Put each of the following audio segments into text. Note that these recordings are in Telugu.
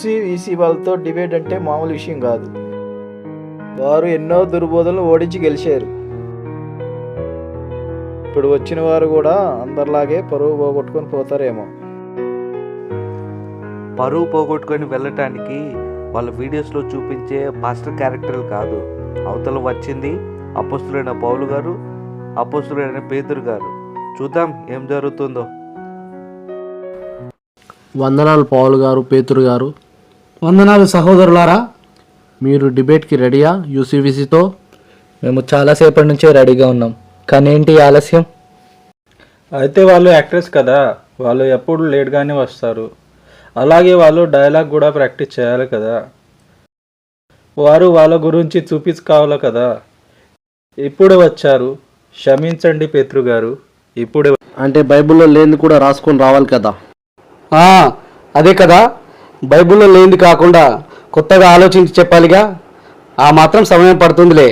యూసీవీసీ వాళ్ళతో డిబేట్ అంటే మామూలు విషయం కాదు. వారు ఎన్నో దుర్బోధనలు ఓడించి గెలిచారు. ఇప్పుడు వచ్చిన వారు కూడా అందరిలాగే పరువు పోగొట్టుకొని పోతారేమో. పరువు పోగొట్టుకొని వెళ్ళటానికి వాళ్ళ వీడియోస్లో చూపించే పాస్టర్ క్యారెక్టర్లు కాదు. అవతల వచ్చింది అపోస్తులైన పౌలు గారు, అపోస్తులైన పేతురు గారు. చూద్దాం ఏం జరుగుతుందో. వందనాలు పౌలు గారు, పేతురు గారు. వందనాలు సహోదరులారా. మీరు డిబేట్కి రెడీయా యూసీవీసీతో? మేము చాలాసేపటి నుంచే రెడీగా ఉన్నాం, కానీ ఏంటి ఆలస్యం? అయితే వాళ్ళు యాక్టర్స్ కదా, వాళ్ళు ఎప్పుడు లేట్గానే వస్తారు. అలాగే వాళ్ళు డైలాగ్ కూడా ప్రాక్టీస్ చేయాలి కదా. వారు వాళ్ళ గురించి చూపించుకోవాలి కదా. ఇప్పుడే వచ్చారు, క్షమించండి పేతురు గారు, ఇప్పుడే. అంటే బైబిల్లో లేనిది కూడా రాసుకొని రావాలి కదా. అదే కదా, బైబిల్లో లేనిది కాకుండా కొత్తగా ఆలోచించి చెప్పాలిగా. ఆ మాత్రం సమయం పడుతుందిలే.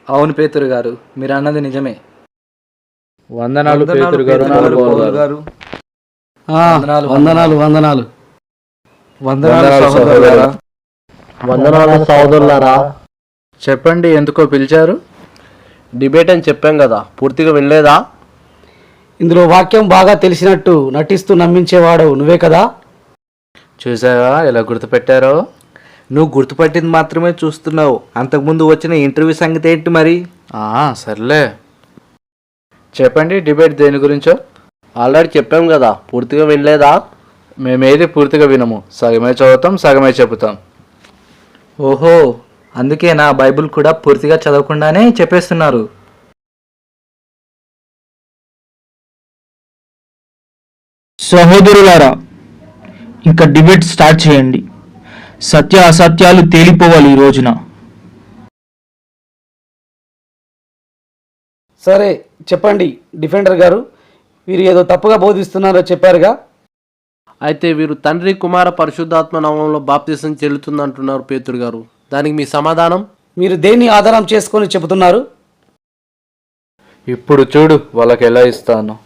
అవును పేతురు గారు, మీరు అన్నది నిజమే. వందనాలు పేతురు గారు, పౌలు గారు. వందనాలు వందనాలు వందనాలు సహోదరులారా. వందనాలు సహోదరులారా. చెప్పండి, ఎందుకో పిలిచారు? డిబేట్ అని చెప్పాం కదా, పూర్తిగా వినలేదా? ఇందులో వాక్యం బాగా తెలిసినట్టు నటిస్తూ నమ్మించేవాడు నువ్వే కదా. చూసావా ఎలా గుర్తుపెట్టారో? నువ్వు గుర్తుపట్టింది మాత్రమే చూస్తున్నావు. అంతకుముందు వచ్చిన ఇంటర్వ్యూ సంగతి ఏంటి మరి? సర్లే చెప్పండి, డిబేట్ దేని గురించో? ఆల్రెడీ చెప్పాం కదా, పూర్తిగా వినలేదా? మేమేది పూర్తిగా వినము, సగమే చదువుతాం, సగమే చెబుతాం. ఓహో, అందుకే నా బైబిల్ కూడా పూర్తిగా చదవకుండానే చెప్పేస్తున్నారు. సహోదరులారా, ఇంకా డిబేట్ స్టార్ట్ చేయండి. సత్య అసత్యాలు తేలిపోవాలి ఈ రోజున. సరే చెప్పండి డిఫెండర్ గారు, వీరు ఏదో తప్పుగా బోధిస్తున్నారో చెప్పారుగా. అయితే వీరు తండ్రి, కుమార, పరిశుద్ధాత్మ నామంలో బాప్తిసం చెల్లుతుందంటున్నారు పేతురు గారు. దానికి మీ సమాధానం? మీరు దేన్ని ఆధారం చేసుకొని చెబుతున్నారు? ఇప్పుడు చూడు వాళ్ళకి ఎలా ఇస్తాను.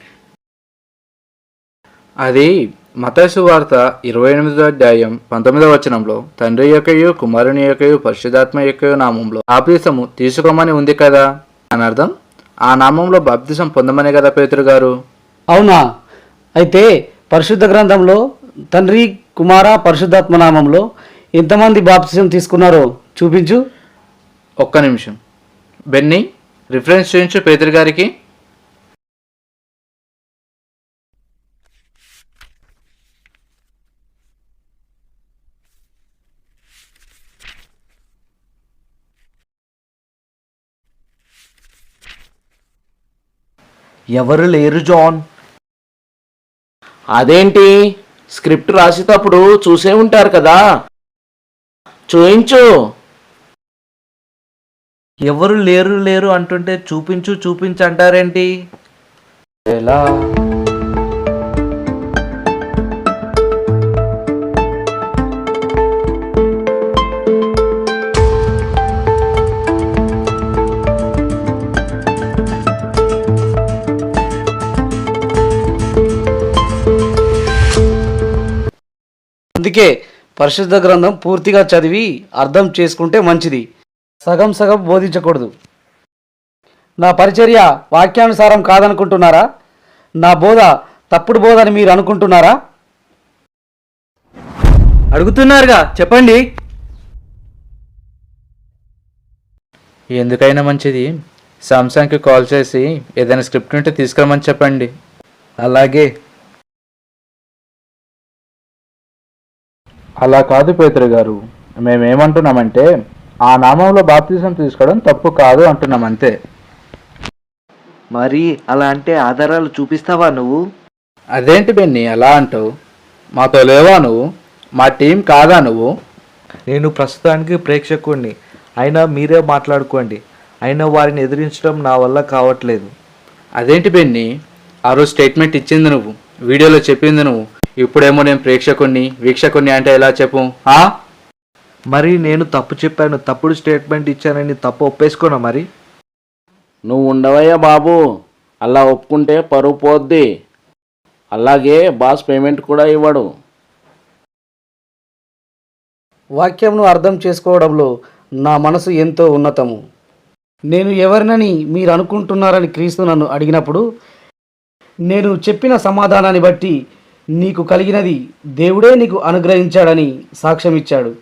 అది మత్తయి వార్త 28వ అధ్యాయం 19వ వచనంలో తండ్రి యొక్కయు, కుమారుని యొక్కయు, పరిశుద్ధాత్మ యొక్కయు నామంలో బాప్తిసము తీసుకోమని ఉంది కదా అని అర్థం. ఆ నామంలో బాప్తిసం పొందమనే కదా పేతురు గారు. అవునా? అయితే పరిశుద్ధ గ్రంథంలో తండ్రి, కుమార, పరిశుద్ధాత్మ నామంలో ఎంతమంది బాప్తిసం తీసుకున్నారో చూపించు. ఒక్క నిమిషం బెన్నీ, రిఫరెన్స్ చేయించు పేతురు గారికి. ఎవరు లేరు జాన్. అదేంటి, స్క్రిప్ట్ రాసేటప్పుడు చూసే ఉంటారు కదా, చూయించు. ఎవరు లేరు లేరు అంటుంటే చూపించు చూపించు అంటారేంటి? ఎలా? అందుకే పరిశుద్ధ గ్రంథం పూర్తిగా చదివి అర్థం చేసుకుంటే మంచిది. సగం సగం బోధించకూడదు. నా పరిచర్య వాక్యానుసారం కాదనుకుంటున్నారా? నా బోధ తప్పుడు బోధ అని మీరు అనుకుంటున్నారా? అడుగుతున్నారుగా, చెప్పండి. ఎందుకైనా మంచిది సామ్సంగ్కి కాల్ చేసి ఏదైనా స్క్రిప్ట్ ఉంటే తీసుకురమని చెప్పండి. అలాగే. అలా కాదు పేతురు గారు, మేమేమంటున్నామంటే ఆ నామంలో బాప్తిజం తీసుకోవడం తప్పు కాదు అంటున్నాం అంతే. మరి అలా అంటే ఆధారాలు చూపిస్తావా నువ్వు? అదేంటి బెన్నీ అలా అంటావు? మాతో లేవా నువ్వు? మా టీం కాదా నువ్వు? నేను ప్రస్తుతానికి ప్రేక్షకుడిని, అయినా మీరే మాట్లాడుకోండి. అయినా వారిని ఎదిరించడం నా వల్ల కావట్లేదు. అదేంటి బెన్నీ, ఆ రోజు స్టేట్మెంట్ ఇచ్చింది నువ్వు, వీడియోలో చెప్పింది నువ్వు, ఇప్పుడేమో నేను ప్రేక్షకుణ్ణి వీక్షకుణ్ణి అంటే ఎలా చెప్పు? మరి నేను తప్పు చెప్పాను, తప్పుడు స్టేట్మెంట్ ఇచ్చానని తప్పు ఒప్పేసుకోనా? మరి నువ్వు ఉండవయ్యా బాబు, అలా ఒప్పుకుంటే పరువు పోద్ది. అలాగే బాస్ పేమెంట్ కూడా ఇవ్వడు. వాక్యంను అర్థం చేసుకోవడంలో నా మనసు ఎంతో ఉన్నతము. నేను ఎవరినని మీరు అనుకుంటున్నారని క్రీస్తు నన్ను అడిగినప్పుడు నేను చెప్పిన సమాధానాన్ని బట్టి నీకు కలిగినది దేవుడే నీకు అనుగ్రహించాడని సాక్ష్యం ఇచ్చాడు.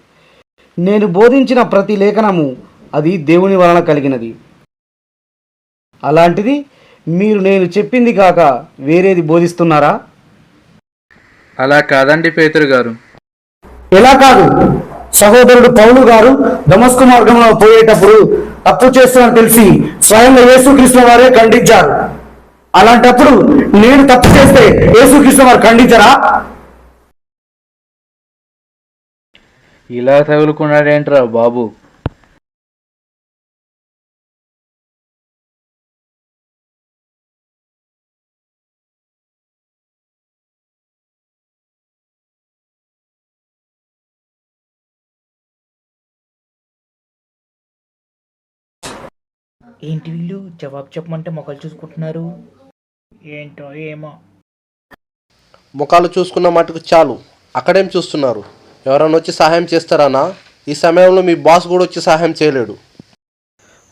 నేను బోధించిన ప్రతి లేఖనము అది దేవుని వలన కలిగినది. అలాంటిది మీరు నేను చెప్పింది కాక వేరేది బోధిస్తున్నారా? అలా కాదండి పేతురు గారు. ఎలా కాదు? సహోదరుడు పౌలు గారు దమస్కు మార్గంలో పోయేటప్పుడు తప్పు చేస్తున్నా తెలిసి స్వయంగా యేసుక్రీస్తు వారే ఖండించారు. అలాంటప్పుడు నేను తప్పు చేస్తే యేసుక్రీస్తు వారు ఖండించరా? ఇలా తగులుకున్నాడేంట్రా బాబు? ఏంటి వీళ్ళు జవాబు చెప్పమంటే మొక్కలు చూసుకుంటున్నారు ఏంటో ఏమో. ముఖాలు చూసుకున్న మటుకు చాలు, అక్కడేం చూస్తున్నారు? ఎవరైనా వచ్చి సహాయం చేస్తారానా? ఈ సమయంలో మీ బాస్ కూడా వచ్చి సహాయం చేయలేడు.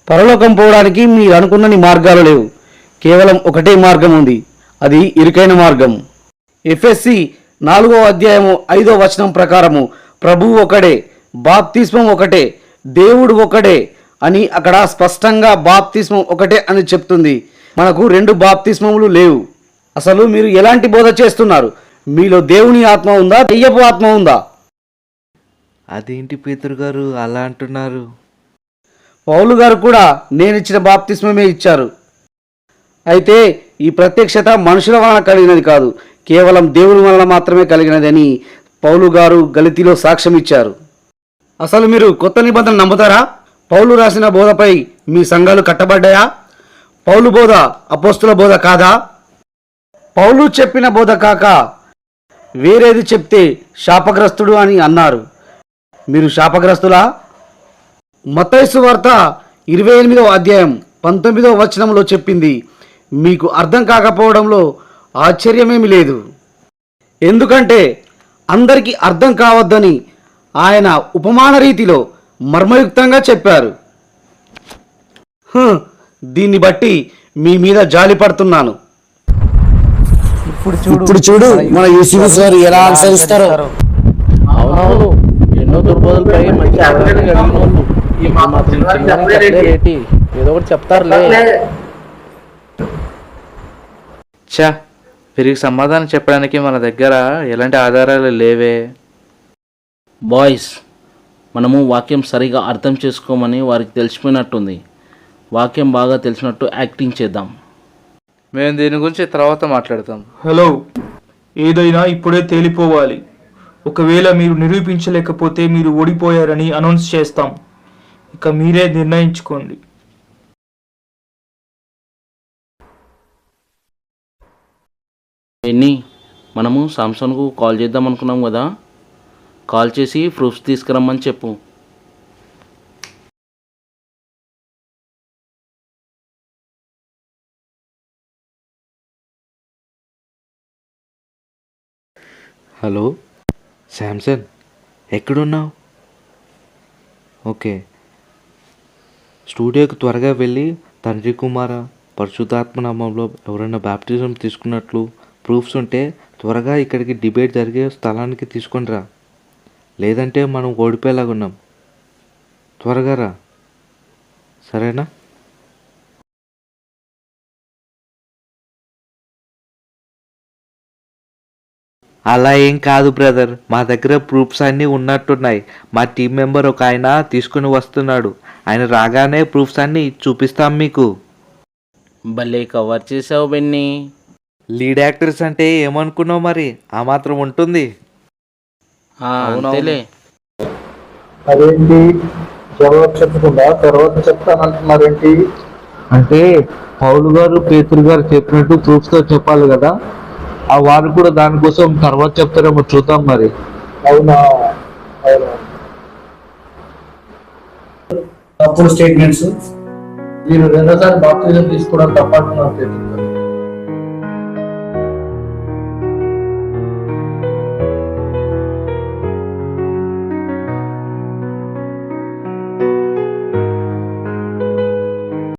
పరలోకం పోవడానికి మీరు అనుకున్నని మార్గాలు లేవు. కేవలం ఒకటే మార్గం ఉంది, అది ఇరుకైన మార్గం. ఎఫ్ఎస్సి 4వ అధ్యాయము 5వ వచనం ప్రకారము ప్రభువు ఒకడే, బాప్తిస్మం ఒకటే, దేవుడు ఒకడే అని అక్కడ స్పష్టంగా బాప్తిస్మం ఒకటే అని చెప్తుంది. మనకు 2 బాప్తిస్మములు లేవు. అసలు మీరు ఎలాంటి బోధ చేస్తున్నారు? మీలో దేవుని ఆత్మ ఉందా, దెయ్యపు ఆత్మ ఉందా? అదేంటి పేతురు గారు అలా అంటున్నారు? పౌలు గారు కూడా నేనిచ్చిన బాప్తిస్మమే ఇచ్చారు. అయితే ఈ ప్రత్యక్షత మనుషుల వలన కలిగినది కాదు, కేవలం దేవుని వలన మాత్రమే కలిగినది అని పౌలు గారు గలితీలో సాక్ష్యం ఇచ్చారు. అసలు మీరు కొత్త నిబంధన నమ్ముతారా? పౌలు రాసిన బోధపై మీ సంఘాలు కట్టబడ్డాయా? పౌలు బోధ అపోస్తుల బోధ కాదా? పౌలు చెప్పిన బోధ కాక వేరేది చెప్తే శాపగ్రస్తుడు అని అన్నారు. మీరు శాపగ్రస్తులా? మత్తయి సువార్త 28వ అధ్యాయం 19వ వచనంలో చెప్పింది మీకు అర్థం కాకపోవడంలో ఆశ్చర్యమేమి లేదు. ఎందుకంటే అందరికీ అర్థం కావద్దని ఆయన ఉపమాన రీతిలో మర్మయుక్తంగా చెప్పారు. దీన్ని బట్టి మీ మీద జాలి పడుతున్నాను. ఇప్పుడు చూడు మన యూసుఫ్ గారు ఎలా అనుసరిస్తారో. అవునవును, ఎన్నో దుర్బోధలపై మంచి అవగాహన కలిగిన వాళ్ళు ఈ మాత్రం చిన్నగా చెప్పలేరేటి? ఏదో ఒకటి చెప్తారులే. ఛా, వీరికి సమాధానం చెప్పడానికి మన దగ్గర ఎలాంటి ఆధారాలు లేవే. బాయ్స్, మనము వాక్యం సరిగా అర్థం చేసుకోమని వారికి తెలిసిపోయినట్టుంది. వాక్యం బాగా తెలిసినట్టు యాక్టింగ్ చేద్దాం. మేము దీని గురించి తర్వాత మాట్లాడతాం. హలో, ఏదైనా ఇప్పుడే తేలిపోవాలి. ఒకవేళ మీరు నిరూపించలేకపోతే మీరు ఓడిపోయారని అనౌన్స్ చేస్తాం. ఇక మీరే నిర్ణయించుకోండి. ఎన్ని మనము సామ్సన్కు కాల్ చేద్దాం అనుకున్నాం కదా, కాల్ చేసి ప్రూఫ్స్ తీసుకురమ్మని చెప్పు. హలో శాంసన్, ఎక్కడున్నావు? ఓకే, స్టూడియోకి త్వరగా వెళ్ళి తండ్రి కుమార పరిశుద్ధాత్మ నామంలో ఎవరైనా బ్యాప్టిజం తీసుకున్నట్లు ప్రూఫ్స్ ఉంటే త్వరగా ఇక్కడికి డిబేట్ జరిగే స్థలానికి తీసుకొని రా, లేదంటే మనం ఓడిపోయేలాగా ఉన్నాం. త్వరగా రా, సరేనా? అలా ఏం కాదు బ్రదర్, మా దగ్గర ప్రూఫ్స్ అన్నీ ఉన్నట్టున్నాయి. మా టీం మెంబర్ ఒక ఆయన తీసుకుని వస్తున్నాడు. ఆయన రాగానే ప్రూఫ్స్ అన్నీ చూపిస్తాం మీకు. భలే కవర్ చేసావు బెన్నీ. లీడ్ యాక్టర్స్ అంటే ఏమనుకున్నావు మరి, ఆ మాత్రం ఉంటుంది. అంతేలే. అదేంటి జవాబు చెప్పకుండా తర్వాత చెప్తానంటున్నారేంటి? అంటే పౌలు గారు పేతురు గారు చెప్పినట్టు ప్రూఫ్స్తో చెప్పాలి కదా, ఆ వారు కూడా దానికోసం తర్వాత చెప్తారేమో చూద్దాం మరి. అవునా? అవునా? తప్పుడు స్టేట్మెంట్స్. మీరు రెండోసారి బాప్తిజం తీసుకోవడం తప్పంటున్నారు.